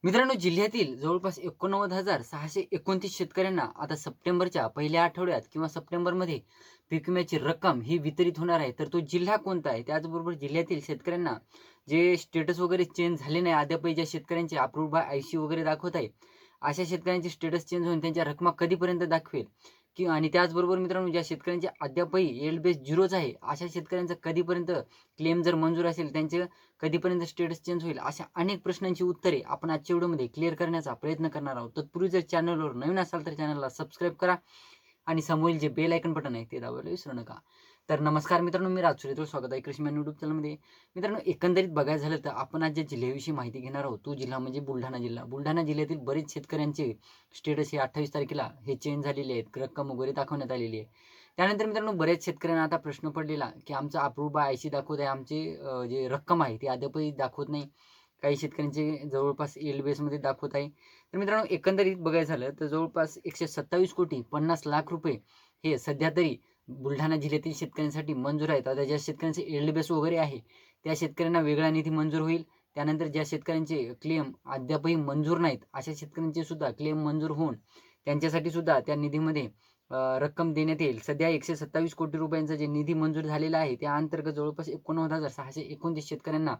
मित्रांनो, जिल्ह्यातील जवळपास 89,629 शेतकऱ्यांना आता सप्टेंबरच्या पहिल्या आठवड्यात किंवा सप्टेंबरमध्ये पीक विम्याची रक्कम ही वितरित होणार आहे. तर तो जिल्हा कोणता आहे? त्याचबरोबर जिल्ह्यातील शेतकऱ्यांना जे स्टेटस वगैरे चेंज झाले नाही अद्यापही ज्या शेतकऱ्यांचे अप्रूव्ड बाय आयसी वगैरे दाखवत आहे, अशा शेतकऱ्यांचे स्टेटस चेंज होऊन त्यांच्या रकमा कधीपर्यंत दाखवेल आणि त्याचबरोबर मित्रांनो, ज्या शेतकऱ्यांचे अद्यापही एल बेस झिरोच आहे, अशा शेतकऱ्यांचा कधीपर्यंत क्लेम जर मंजूर असेल, त्यांचे कधीपर्यंत स्टेटस चेंज होईल, अशा अनेक प्रश्नांची उत्तरे आपण आजच्या व्हिडिओमध्ये क्लिअर करण्याचा प्रयत्न करणार आहोत. तत्पूर्वी जर चॅनलवर नवीन असाल तर चॅनलला सबस्क्राईब करा आणि समोरील जे बेल आयकन बटन आहे ते दाबायला विसरू नका. तर नमस्कार मित्रांनो, मी राज सुरेश, स्वागत आहे कृषी मॅन यूट्यूब चॅनलमध्ये. मित्रांनो, एकंदरीत बघायचं झालं तर आपण आज ज्या जिल्ह्याविषयी माहिती घेणार आहोत, तो जिल्हा म्हणजे बुलढाणा जिल्हा. बुलढाणा जिल्ह्यातील बरेच शेतकऱ्यांचे स्टेटस हे 28 तारखेला हे चेंज झालेले आहेत, रक्कम वगैरे दाखवण्यात आलेली आहे. त्यानंतर मित्रांनो, बऱ्याच शेतकऱ्यांना आता प्रश्न पडलेला की आमचा अप्रूव्ड बाय आयसी दाखवत आहे, आमचे जे रक्कम आहे ती अद्यापही दाखवत नाही. काही शेतकऱ्यांचे जवळपास एल बेसमध्ये दाखवत आहे. तर मित्रांनो, एकंदरीत बघायचं झालं तर जवळपास 127,50,00,000 रुपये हे सध्या तरी बुलढाणा जिल्ह्यातील शेतकऱ्यांसाठी मंजूर आहेत. आता ज्या शेतकऱ्यांचे एल बेस वगैरे आहे, त्या शेतकऱ्यांना वेगळा निधी मंजूर होईल. त्यानंतर ज्या शेतकऱ्यांचे क्लेम अद्यापही मंजूर नाहीत, अशा शेतकऱ्यांचे सुद्धा क्लेम मंजूर होऊन त्यांच्यासाठी सुद्धा त्या निधीमध्ये रक्कम देण्यात येईल. सध्या 127 कोटी रुपयांचा जे निधी मंजूर झालेला आहे, त्या अंतर्गत जवळपास 89,629 शेतकऱ्यांना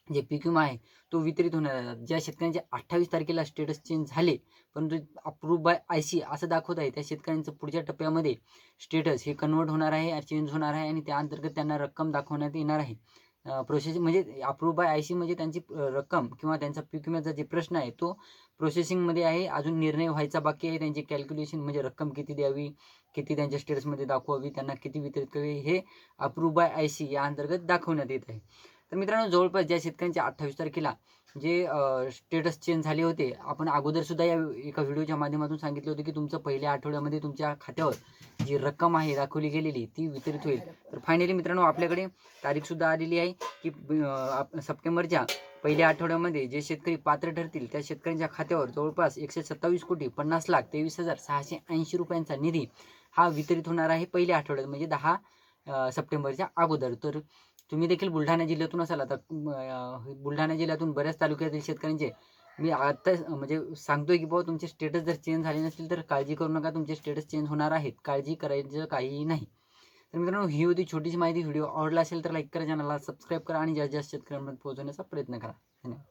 जे पीक विमा आहे तो वितरित होणार आहे. ज्या शेतकऱ्यांचे 28 तारखेला स्टेटस चेंज झाले, परंतु अप्रूव्ड बाय आयसी असं दाखवत आहे, त्या शेतकऱ्यांचं पुढच्या टप्प्यामध्ये स्टेटस हे कन्व्हर्ट होणार आहे, चेंज होणार आहे आणि त्या अंतर्गत त्यांना रक्कम दाखवण्यात येणार आहे. प्रोसेसिंग म्हणजे अप्रूव्ड बाय आयसी म्हणजे त्यांची रक्कम किंवा त्यांचा पीक विम्याचा जे प्रश्न आहे तो प्रोसेसिंगमध्ये आहे. अजून निर्णय व्हायचा बाकी आहे. त्यांची कॅल्क्युलेशन म्हणजे रक्कम किती द्यावी, किती त्यांच्या स्टेटसमध्ये दाखवावी, त्यांना किती वितरित करावी, हे अप्रूव्ड बाय आयसी या अंतर्गत दाखवण्यात येत आहे. तर मित्रांनो, जवळपास ज्या शेतकऱ्यांच्या 28 तारखेला जे स्टेटस चेंज झाले होते, आपण अगोदर सुद्धा या एका व्हिडिओच्या माध्यमातून सांगितलं होतं की तुमचं पहिल्या आठवड्यामध्ये तुमच्या खात्यावर जी रक्कम आहे दाखवली गेलेली ती वितरित होईल. तर फायनली मित्रांनो, आपल्याकडे तारीखसुद्धा आलेली आहे की सप्टेंबरच्या पहिल्या आठवड्यामध्ये जे शेतकरी पात्र ठरतील त्या शेतकऱ्यांच्या खात्यावर जवळपास 127,50,23,680 रुपयांचा निधी हा वितरित होणार आहे पहिल्या आठवड्यात, म्हणजे 10 सप्टेंबरच्या अगोदर. तर तुम्ही देखील बुलढाणा जिल्ह्यातून असाल. आता बुलढाणा जिल्ह्यातून बऱ्याच तालुक्यातील शेतकऱ्यांचे मी आता म्हणजे सांगतोय की बाबा तुमचे स्टेटस जर चेंज झाले नसतील तर काळजी करू नका, तुमचे स्टेटस चेंज होणार आहेत, काळजी करायचं काहीही नाही. तर मित्रांनो, ही होती छोटीशी माहिती. व्हिडिओ आवडला असेल तर लाईक करा, चॅनलला सबस्क्राईब करा आणि जास्तीत जास्त शेतकऱ्यांपर्यंत पोहोचवण्याचा प्रयत्न करा. धन्यवाद.